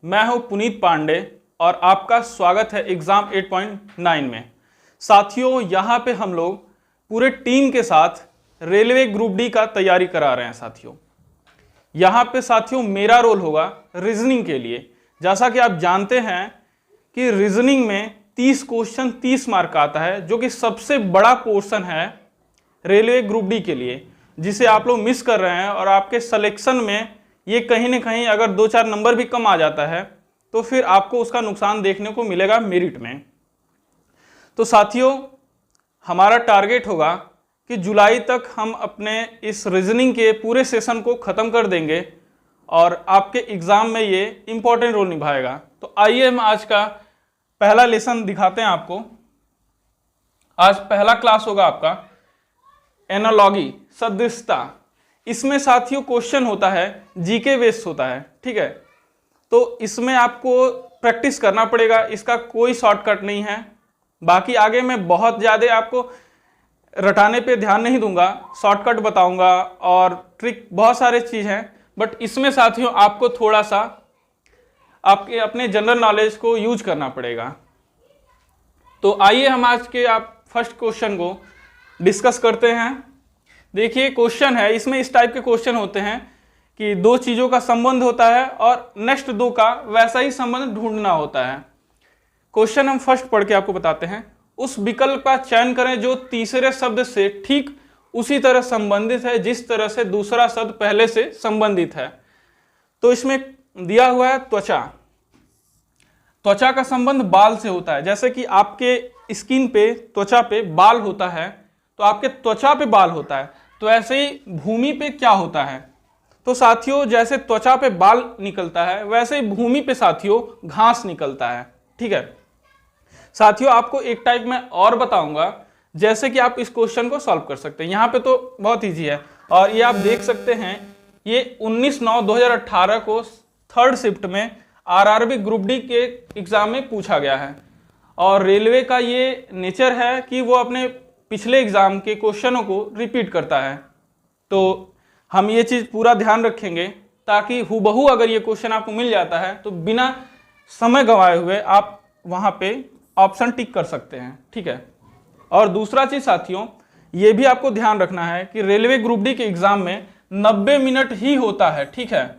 मैं हूं पुनीत पांडे और आपका स्वागत है एग्जाम 8.9 में। साथियों, यहां पे हम लोग पूरे टीम के साथ रेलवे ग्रुप डी का तैयारी करा रहे हैं। साथियों, यहां पे साथियों मेरा रोल होगा रीजनिंग के लिए। जैसा कि आप जानते हैं कि रीजनिंग में 30 क्वेश्चन 30 मार्क आता है, जो कि सबसे बड़ा पोर्शन है रेलवे ग्रुप डी के लिए, जिसे आप लोग मिस कर रहे हैं। और आपके सिलेक्शन में ये कहीं ना कहीं अगर 2-4 नंबर भी कम आ जाता है तो फिर आपको उसका नुकसान देखने को मिलेगा मेरिट में। तो साथियों, हमारा टारगेट होगा कि जुलाई तक हम अपने इस रीजनिंग के पूरे सेशन को ख़त्म कर देंगे और आपके एग्ज़ाम में ये इम्पोर्टेंट रोल निभाएगा। तो आइए हम आज का पहला लेसन दिखाते हैं आपको। आज पहला क्लास होगा आपका एनालॉजी, सदृशता। इसमें साथियों क्वेश्चन होता है जीके बेस्ड होता है, ठीक है। तो इसमें आपको प्रैक्टिस करना पड़ेगा, इसका कोई शॉर्टकट नहीं है। बाकी आगे मैं बहुत ज़्यादा आपको रटाने पे ध्यान नहीं दूंगा, शॉर्टकट बताऊंगा और ट्रिक बहुत सारे चीज़ हैं, बट इसमें साथियों आपको थोड़ा सा आपके अपने जनरल नॉलेज को यूज करना पड़ेगा। तो आइए हम आज के आप फर्स्ट क्वेश्चन को डिस्कस करते हैं। देखिए क्वेश्चन है, इसमें इस टाइप के क्वेश्चन होते हैं कि दो चीज़ों का संबंध होता है और नेक्स्ट दो का वैसा ही संबंध ढूंढना होता है। क्वेश्चन हम फर्स्ट पढ़ के आपको बताते हैं। उस विकल्प का चयन करें जो तीसरे शब्द से ठीक उसी तरह संबंधित है जिस तरह से दूसरा शब्द पहले से संबंधित है। तो इसमें दिया हुआ है त्वचा। त्वचा का संबंध बाल से होता है। जैसे कि आपके स्किन पे, त्वचा पे बाल होता है, तो आपके त्वचा पे बाल होता है, तो ऐसे ही भूमि पे क्या होता है। तो साथियों, जैसे त्वचा पे बाल निकलता है वैसे ही भूमि पे साथियों घास निकलता है, ठीक है। साथियों, आपको एक टाइप में और बताऊंगा जैसे कि आप इस क्वेश्चन को सॉल्व कर सकते हैं। यहाँ पे तो बहुत ईजी है और ये आप देख सकते हैं, ये 19/9/2018 को थर्ड शिफ्ट में आरआरबी ग्रुप डी के एग्जाम में पूछा गया है। और रेलवे का ये नेचर है कि वो अपने पिछले एग्जाम के क्वेश्चनों को रिपीट करता है। तो हम ये चीज़ पूरा ध्यान रखेंगे ताकि हूबहू अगर ये क्वेश्चन आपको मिल जाता है तो बिना समय गंवाए हुए आप वहाँ पे ऑप्शन टिक कर सकते हैं, ठीक है। और दूसरा चीज़ साथियों, ये भी आपको ध्यान रखना है कि रेलवे ग्रुप डी के एग्जाम में 90 मिनट ही होता है, ठीक है।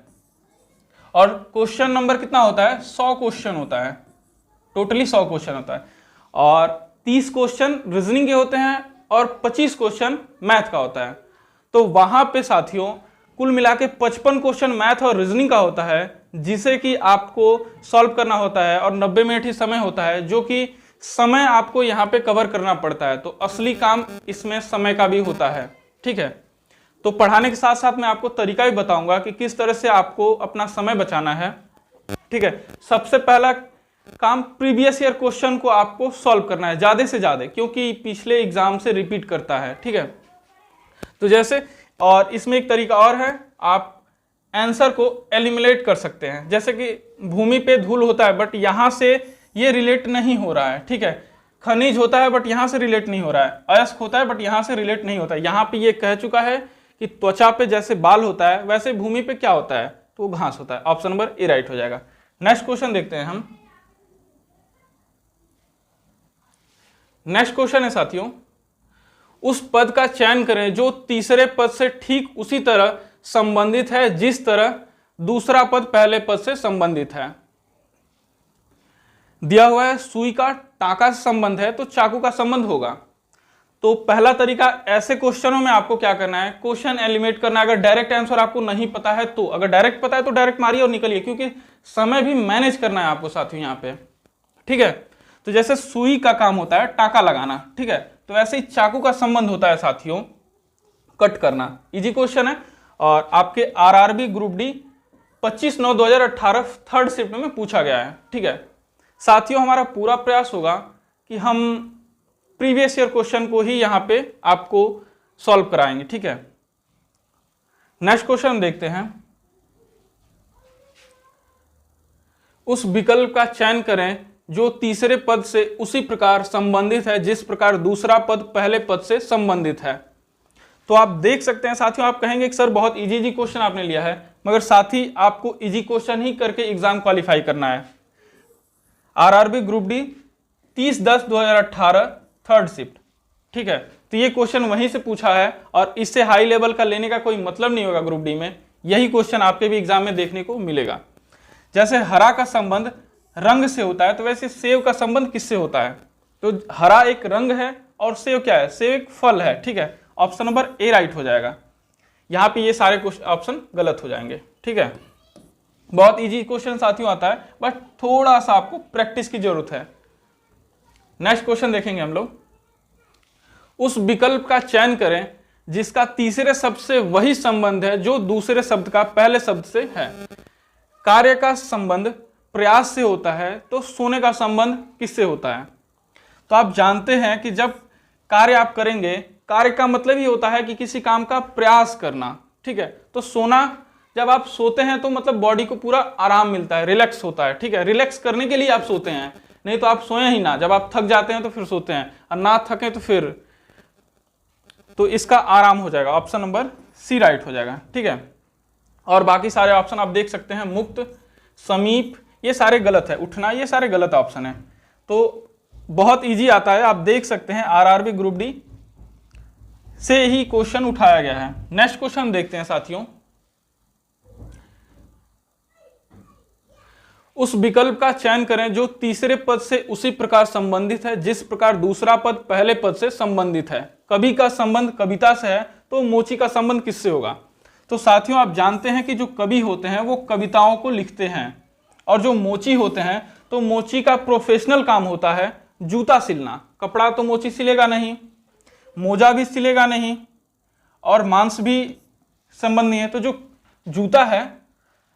और क्वेश्चन नंबर कितना होता है? 100 क्वेश्चन होता है, टोटली 100 क्वेश्चन होता है। और 30 क्वेश्चन रीजनिंग के होते हैं और 25 क्वेश्चन मैथ का होता है। तो वहां पे साथियों कुल मिला के 55 क्वेश्चन मैथ और रीजनिंग का होता है, जिसे कि आपको सॉल्व करना होता है और 90 मिनट ही समय होता है, जो कि समय आपको यहाँ पे कवर करना पड़ता है। तो असली काम इसमें समय का भी होता है, ठीक है। तो पढ़ाने के साथ साथ मैं आपको तरीका भी बताऊंगा कि किस तरह से आपको अपना समय बचाना है, ठीक है। सबसे पहला काम प्रीवियस ईयर क्वेश्चन को आपको सॉल्व करना है ज्यादा से ज्यादा, क्योंकि पिछले एग्जाम से रिपीट करता है, ठीक है। तो जैसे, और इसमें एक तरीका और है, आप आंसर को एलिमिनेट कर सकते हैं। जैसे कि भूमि पे धूल होता है बट यहां से ये रिलेट नहीं हो रहा है, ठीक है। खनिज होता है बट यहां से रिलेट नहीं हो रहा है। अयस्क होता है बट यहां से रिलेट नहीं होता है। यहां पे ये कह चुका है कि त्वचा पे जैसे बाल होता है वैसे भूमि पे क्या होता है, तो वो घास होता है। ऑप्शन नंबर ए राइट हो जाएगा। नेक्स्ट क्वेश्चन देखते हैं हम। नेक्स्ट क्वेश्चन है साथियों, उस पद का चयन करें जो तीसरे पद से ठीक उसी तरह संबंधित है जिस तरह दूसरा पद पहले पद से संबंधित है। दिया हुआ है सुई का टाका से संबंध है तो चाकू का संबंध होगा। तो पहला तरीका, ऐसे क्वेश्चनों में आपको क्या करना है, क्वेश्चन एलिमिनेट करना है। अगर डायरेक्ट आंसर आपको नहीं पता है तो, अगर डायरेक्ट पता है तो डायरेक्ट मारिए और निकलिए, क्योंकि समय भी मैनेज करना है आपको साथियों यहाँ पे, ठीक है। तो जैसे सुई का काम होता है टाका लगाना, ठीक है, तो वैसे ही चाकू का संबंध होता है साथियों कट करना। इजी क्वेश्चन है और आपके RRB group D 25/9/2018 third shift में पूछा गया है, ठीक है। साथियों, हमारा पूरा प्रयास होगा कि हम प्रीवियस ईयर क्वेश्चन को ही यहाँ पे आपको सॉल्व कराएंगे, ठीक है। नेक्स्ट क्वेश्चन देखते हैं। उस विकल्प का चयन करें जो तीसरे पद से उसी प्रकार संबंधित है जिस प्रकार दूसरा पद पहले पद से संबंधित है। तो आप देख सकते हैं साथियों, आप कहेंगे कि सर बहुत इजी क्वेश्चन आपने लिया है, मगर साथ ही आपको इजी क्वेश्चन ही करके एग्जाम क्वालिफाई करना है। RRB group D 30/10/2018 third shift, ठीक है। तो ये क्वेश्चन वहीं से पूछा है और इससे हाई लेवल का लेने का कोई मतलब नहीं होगा ग्रुप डी में। यही क्वेश्चन आपके भी एग्जाम में देखने को मिलेगा। जैसे हरा का संबंध रंग से होता है, तो वैसे सेव का संबंध किससे होता है? तो हरा एक रंग है और सेव क्या है? सेव एक फल है, ठीक है। ऑप्शन नंबर ए राइट हो जाएगा। यहाँ पे ये सारे ऑप्शन गलत हो जाएंगे, ठीक है। बहुत इजी क्वेश्चन साथियों आता है, बट थोड़ा सा आपको प्रैक्टिस की जरूरत है। नेक्स्ट क्वेश्चन देखेंगे हम लोग। उस विकल्प का चयन करें जिसका तीसरे शब्द से वही संबंध है जो दूसरे शब्द का पहले शब्द से है। कार्य का संबंध प्रयास से होता है, तो सोने का संबंध किससे होता है? तो आप जानते हैं कि जब कार्य आप करेंगे, कार्य का मतलब ही होता है कि किसी काम का प्रयास करना, ठीक है। तो सोना, जब आप सोते हैं तो मतलब बॉडी को पूरा आराम मिलता है, रिलैक्स होता है, ठीक है। रिलैक्स करने के लिए आप सोते हैं, नहीं तो आप सोए ही ना। जब आप थक जाते हैं तो फिर सोते हैं, और ना थके तो फिर, तो इसका आराम हो जाएगा। ऑप्शन नंबर सी राइट हो जाएगा, ठीक है। और बाकी सारे ऑप्शन आप देख सकते हैं, मुक्त, समीप, ये सारे गलत है। उठना, ये सारे गलत ऑप्शन है। तो बहुत इजी आता है, आप देख सकते हैं आरआरबी ग्रुप डी से ही क्वेश्चन उठाया गया है। नेक्स्ट क्वेश्चन देखते हैं साथियों। उस विकल्प का चयन करें जो तीसरे पद से उसी प्रकार संबंधित है जिस प्रकार दूसरा पद पहले पद से संबंधित है। कवि का संबंध कविता से है, तो मोची का संबंध किससे होगा? तो साथियों आप जानते हैं कि जो कवि होते हैं वो कविताओं को लिखते हैं, और जो मोची होते हैं तो मोची का प्रोफेशनल काम होता है जूता सिलना। कपड़ा तो मोची सिलेगा नहीं, मोजा भी सिलेगा नहीं, और मांस भी संबंध नहीं है। तो जो जूता है,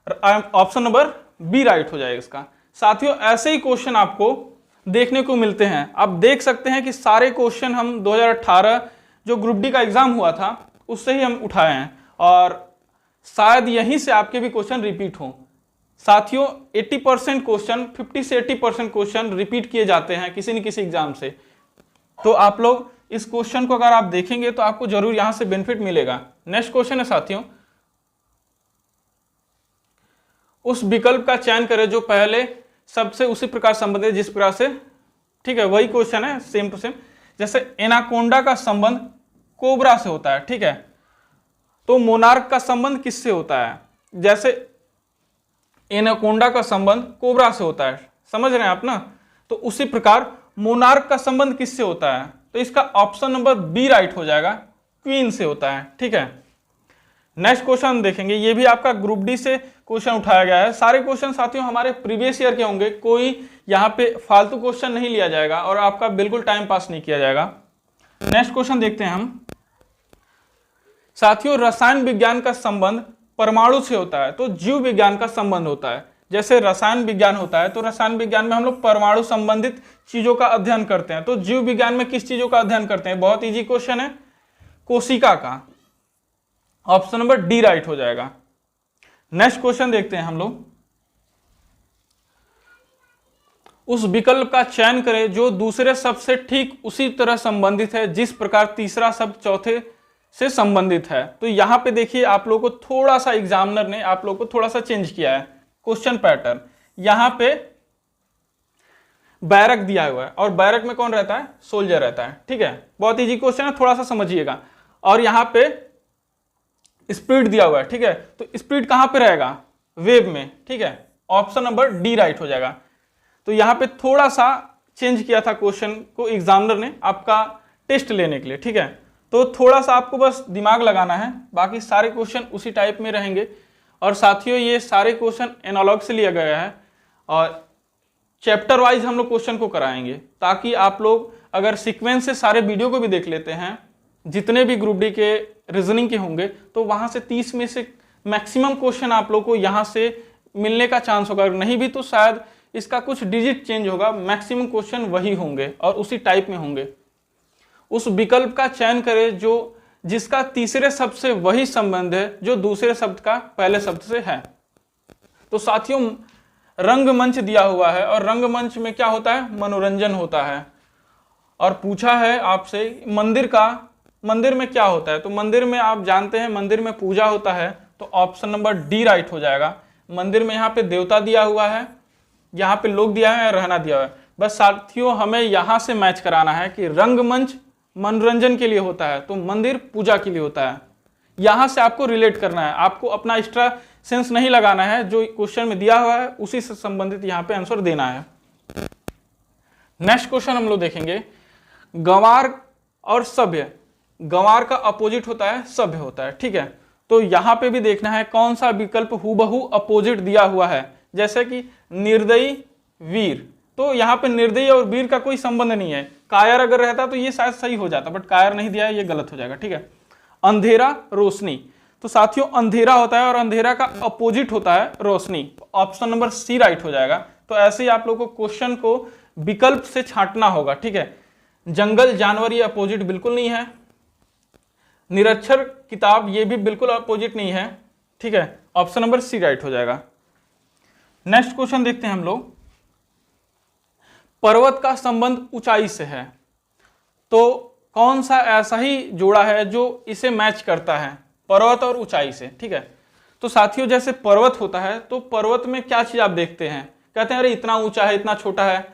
ऑप्शन नंबर बी राइट हो जाएगा इसका। साथियों ऐसे ही क्वेश्चन आपको देखने को मिलते हैं। आप देख सकते हैं कि सारे क्वेश्चन हम 2018 जो ग्रुप डी का एग्जाम हुआ था उससे ही हम उठाए हैं, और शायद यहीं से आपके भी क्वेश्चन रिपीट हों। साथियों 80% क्वेश्चन, 50 से 80% क्वेश्चन रिपीट किए जाते हैं किसी न किसी एग्जाम से। तो आप लोग इस क्वेश्चन को अगर आप देखेंगे तो आपको जरूर यहां से बेनिफिट मिलेगा। नेक्स्ट क्वेश्चन है साथियों, उस विकल्प का चयन करें जो पहले सबसे उसी प्रकार संबंधित है जिस प्रकार से, ठीक है। वही क्वेश्चन है, सेम टू सेम। जैसे एनाकोंडा का संबंध कोबरा से होता है, ठीक है। तो मोनार्क का संबंध किससे होता है? जैसे एनाकोंडा का संबंध कोबरा से होता है, समझ रहे हैं आप ना। तो उसी प्रकार मोनार्क का संबंध किससे होता है? तो इसका ऑप्शन नंबर बी राइट हो जाएगा, क्वीन से होता है, ठीक है। नेक्स्ट क्वेश्चन देखेंगे, ये भी आपका ग्रुप डी से क्वेश्चन उठाया गया है। सारे क्वेश्चन साथियों हमारे प्रीवियस ईयर के होंगे, कोई यहाँ पे फालतू क्वेश्चन नहीं लिया जाएगा और आपका बिल्कुल टाइम पास नहीं किया जाएगा। नेक्स्ट क्वेश्चन देखते हैं हम साथियों। रसायन विज्ञान का संबंध परमाणु से होता है, तो जीव विज्ञान का संबंध होता है। जैसे रसायन विज्ञान होता है तो रसायन विज्ञान में हम लोग परमाणु संबंधित चीजों का अध्ययन करते हैं। तो जीव विज्ञान में किस चीजों का अध्ययन करते हैं? बहुत इजी क्वेश्चन है, कोशिका का। ऑप्शन नंबर डी राइट हो जाएगा। नेक्स्ट क्वेश्चन देखते हैं हम लोग। उस विकल्प का चयन करें जो दूसरे शब्द से ठीक उसी तरह संबंधित है जिस प्रकार तीसरा शब्द चौथे से संबंधित है। तो यहां पे देखिए आप लोगों को थोड़ा सा एग्जामिनर ने आप लोगों को थोड़ा सा चेंज किया है क्वेश्चन पैटर्न। यहां पे बैरक दिया हुआ है, और बैरक में कौन रहता है? सोल्जर रहता है, ठीक है। बहुत इजी क्वेश्चन है, थोड़ा सा समझिएगा। और यहां पे स्पीड दिया हुआ है, ठीक है। तो स्पीड कहां पे रहेगा? वेव में, ठीक है। ऑप्शन नंबर डी राइट हो जाएगा। तो यहां पे थोड़ा सा चेंज किया था क्वेश्चन को एग्जामिनर ने आपका टेस्ट लेने के लिए, ठीक है। तो थोड़ा सा आपको बस दिमाग लगाना है, बाकी सारे क्वेश्चन उसी टाइप में रहेंगे। और साथियों ये सारे क्वेश्चन एनालॉग से लिया गया है, और चैप्टर वाइज हम लोग क्वेश्चन को कराएंगे, ताकि आप लोग अगर सीक्वेंस से सारे वीडियो को भी देख लेते हैं, जितने भी ग्रुप डी के रीजनिंग के होंगे, तो वहां से 30 में से मैक्सिमम क्वेश्चन आप लोग को यहां से मिलने का चांस होगा। नहीं भी तो शायद इसका कुछ डिजिट चेंज होगा, मैक्सिमम क्वेश्चन वही होंगे और उसी टाइप में होंगे। उस विकल्प का चयन करें जो जिसका तीसरे शब्द से वही संबंध है जो दूसरे शब्द का पहले शब्द से है। तो साथियों रंगमंच दिया हुआ है, और रंगमंच में क्या होता है? मनोरंजन होता है। और पूछा है आपसे मंदिर का मंदिर में क्या होता है, तो मंदिर में आप जानते हैं मंदिर में पूजा होता है, तो ऑप्शन नंबर डी राइट हो जाएगा। मंदिर में यहाँ पे देवता दिया हुआ है, यहाँ पे लोग दिया है, रहना दिया हुआ है। बस साथियों हमें यहाँ से मैच कराना है कि रंगमंच मनोरंजन के लिए होता है तो मंदिर पूजा के लिए होता है। यहाँ से आपको रिलेट करना है, आपको अपना एक्स्ट्रा सेंस नहीं लगाना है, जो क्वेश्चन में दिया हुआ है उसी से संबंधित यहाँ पे आंसर देना है। नेक्स्ट क्वेश्चन हम लोग देखेंगे, गंवार और सभ्य। गंवार का अपोजिट होता है सभ्य होता है, ठीक है। तो यहाँ पे भी देखना है कौन सा विकल्प हूबहू अपोजिट दिया हुआ है, जैसे कि निर्दयी वीर, तो यहाँ पे निर्दयी और वीर का कोई संबंध नहीं है। कायर अगर रहता तो ये शायद सही हो जाता, बट कायर नहीं दिया है, ये गलत हो जाएगा, ठीक है। अंधेरा रोशनी, तो साथियों अंधेरा होता है और अंधेरा का अपोजिट होता है रोशनी, ऑप्शन नंबर सी राइट हो जाएगा। तो ऐसे ही आप लोग को क्वेश्चन को विकल्प से छांटना होगा, ठीक है। जंगल जानवर ये अपोजिट बिल्कुल नहीं है। निरक्षर किताब ये भी बिल्कुल अपोजिट नहीं है, ठीक है। ऑप्शन नंबर सी राइट हो जाएगा। नेक्स्ट क्वेश्चन देखते हैं हम लोग, पर्वत का संबंध ऊंचाई से है, तो कौन सा ऐसा ही जोड़ा है जो इसे मैच करता है, पर्वत और ऊंचाई से, ठीक है। तो साथियों जैसे पर्वत होता है तो पर्वत में क्या चीज आप देखते हैं, कहते हैं अरे इतना ऊंचा है इतना छोटा है,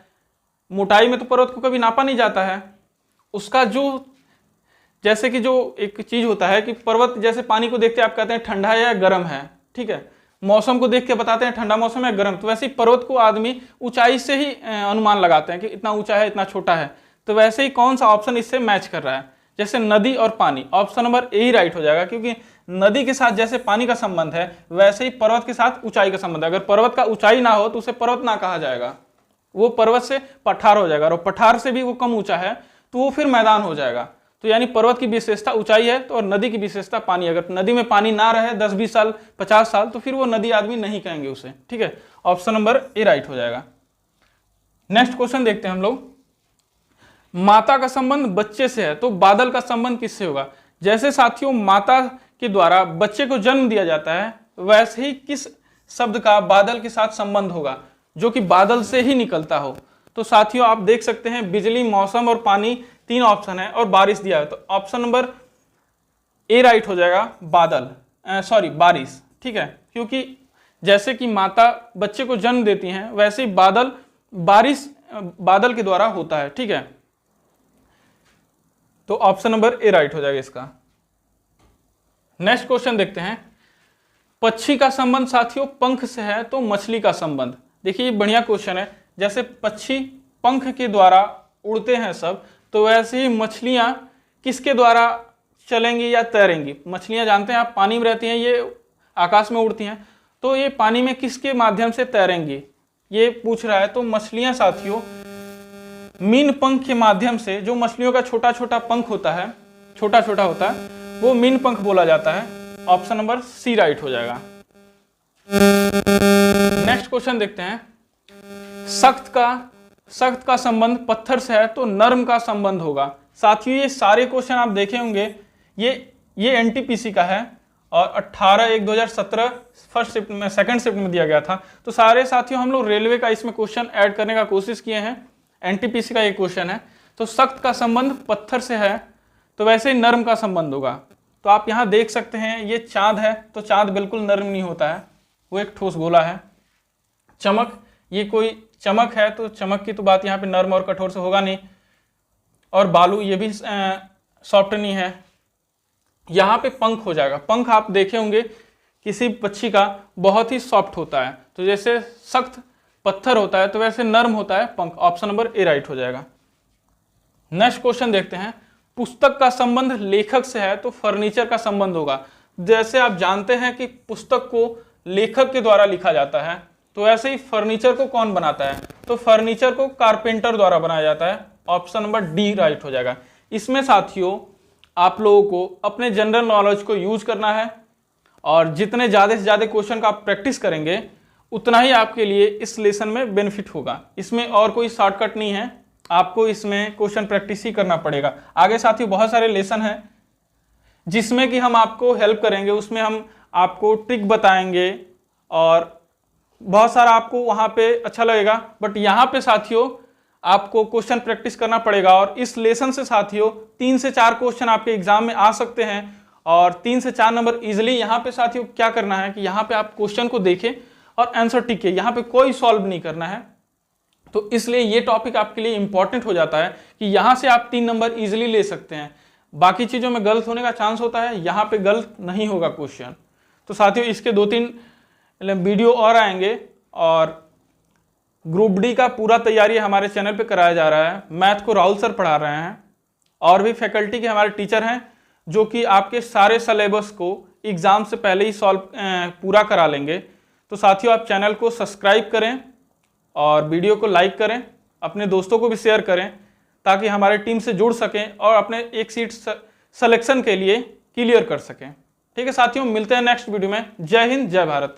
मोटाई में तो पर्वत को कभी नापा नहीं जाता है। उसका जो जैसे कि जो एक चीज होता है कि पर्वत जैसे पानी को देखते आप कहते हैं ठंडा है या गर्म है, ठीक है। मौसम को देख के बताते हैं ठंडा मौसम है गर्म, तो वैसे ही पर्वत को आदमी ऊंचाई से ही अनुमान लगाते हैं कि इतना ऊंचा है इतना छोटा है। तो वैसे ही कौन सा ऑप्शन इससे मैच कर रहा है, जैसे नदी और पानी, option number A he right हो जाएगा, क्योंकि नदी के साथ जैसे पानी का संबंध है वैसे ही पर्वत के साथ ऊंचाई का संबंध है। अगर पर्वत का ऊंचाई ना हो तो उसे पर्वत ना कहा जाएगा, वो पर्वत से पठार हो जाएगा, और पठार से भी वो कम ऊंचा है तो वो फिर मैदान हो जाएगा। तो यानी पर्वत की विशेषता ऊंचाई है तो, और नदी की विशेषता पानी। अगर नदी में पानी ना रहे 10-20 साल 50 साल तो फिर वो नदी आदमी नहीं कहेंगे उसे, ठीक है। ऑप्शन नंबर ए राइट हो जाएगा। नेक्स्ट क्वेश्चन देखते हैं हम लोग, माता का संबंध बच्चे से है तो बादल का संबंध किससे होगा। जैसे साथियों माता के द्वारा बच्चे को जन्म दिया जाता है, वैसे ही किस शब्द का बादल के साथ संबंध होगा जो कि बादल से ही निकलता हो। तो साथियों आप देख सकते हैं बिजली, मौसम और पानी, तीन ऑप्शन है और बारिश दिया है, तो ऑप्शन नंबर ए राइट हो जाएगा, बादल, बारिश, ठीक है। क्योंकि जैसे कि माता बच्चे को जन्म देती हैं वैसे ही बादल, बारिश बादल के द्वारा होता है, ठीक है। तो ऑप्शन नंबर ए राइट हो जाएगा इसका। नेक्स्ट क्वेश्चन देखते हैं, पक्षी का संबंध साथियों पंख से है तो मछली का संबंध। देखिए ये बढ़िया क्वेश्चन है, जैसे पक्षी पंख के द्वारा उड़ते हैं सब, तो वैसे ही मछलियां किसके द्वारा चलेंगी या तैरेंगी। मछलियां जानते हैं आप पानी में रहती हैं, ये आकाश में उड़ती हैं, तो ये पानी में किसके माध्यम से तैरेंगी ये पूछ रहा है। तो मछलियां साथियों मीन पंख के माध्यम से, जो मछलियों का छोटा छोटा पंख होता है, छोटा छोटा होता है, वो मीन पंख बोला जाता है। ऑप्शन नंबर सी राइट हो जाएगा। नेक्स्ट क्वेश्चन देखते हैं, सख्त का संबंध पत्थर से है तो नर्म का संबंध होगा। साथियों ये सारे क्वेश्चन आप देखे होंगे, ये एनटीपीसी का है और 18/1/2017 फर्स्ट शिफ्ट में, सेकंड शिफ्ट में दिया गया था। तो सारे साथियों हम लोग रेलवे का इसमें क्वेश्चन ऐड करने का कोशिश किए हैं। एनटीपीसी का ये क्वेश्चन है, तो सख्त का संबंध पत्थर से है तो वैसे ही नर्म का संबंध होगा। तो आप यहाँ देख सकते हैं ये चांद है, तो चांद बिल्कुल नर्म नहीं होता है, वो एक ठोस गोला है। चमक, ये कोई चमक है तो चमक की तो बात यहाँ पे नर्म और कठोर से होगा नहीं। और बालू ये भी सॉफ्ट नहीं है। यहाँ पे पंख हो जाएगा, पंख आप देखे होंगे किसी पक्षी का बहुत ही सॉफ्ट होता है, तो जैसे सख्त पत्थर होता है तो वैसे नर्म होता है पंख। ऑप्शन नंबर ए राइट हो जाएगा। नेक्स्ट क्वेश्चन देखते हैं, पुस्तक का संबंध लेखक से है तो फर्नीचर का संबंध होगा। जैसे आप जानते हैं कि पुस्तक को लेखक के द्वारा लिखा जाता है, तो ऐसे ही फर्नीचर को कौन बनाता है, तो फर्नीचर को कारपेंटर द्वारा बनाया जाता है। ऑप्शन नंबर डी राइट हो जाएगा। इसमें साथियों आप लोगों को अपने जनरल नॉलेज को यूज करना है, और जितने ज़्यादा से ज़्यादा क्वेश्चन का आप प्रैक्टिस करेंगे उतना ही आपके लिए इस लेसन में बेनिफिट होगा। इसमें और कोई शॉर्टकट नहीं है, आपको इसमें क्वेश्चन प्रैक्टिस ही करना पड़ेगा। आगे साथियों बहुत सारे लेसन हैं जिसमें कि हम आपको हेल्प करेंगे, उसमें हम आपको ट्रिक बताएंगे और बहुत सारा आपको वहाँ पे अच्छा लगेगा। बट यहाँ पे साथियों आपको क्वेश्चन प्रैक्टिस करना पड़ेगा। और इस लेसन से साथियों 3 से 4 क्वेश्चन आपके एग्जाम में आ सकते हैं और 3 से 4 नंबर इजिली। यहाँ पे साथियों क्या करना है कि यहाँ पे आप क्वेश्चन को देखें और आंसर टिक किए, यहाँ पे कोई सॉल्व नहीं करना है। तो इसलिए ये टॉपिक आपके लिए इंपॉर्टेंट हो जाता है कि यहाँ से आप 3 नंबर इजिली ले सकते हैं। बाकी चीज़ों में गलत होने का चांस होता है, यहाँ पे गलत नहीं होगा क्वेश्चन। तो साथियों इसके 2-3 वीडियो और आएंगे और ग्रुप डी का पूरा तैयारी हमारे चैनल पे कराया जा रहा है। मैथ को राहुल सर पढ़ा रहे हैं और भी फैकल्टी के हमारे टीचर हैं जो कि आपके सारे सिलेबस को एग्ज़ाम से पहले ही पूरा करा लेंगे। तो साथियों आप चैनल को सब्सक्राइब करें और वीडियो को लाइक करें, अपने दोस्तों को भी शेयर करें ताकि हमारे टीम से जुड़ सकें और अपने एक सीट सिलेक्शन के लिए क्लियर कर सकें। ठीक है साथियों, मिलते हैं नेक्स्ट वीडियो में। जय हिंद, जय भारत।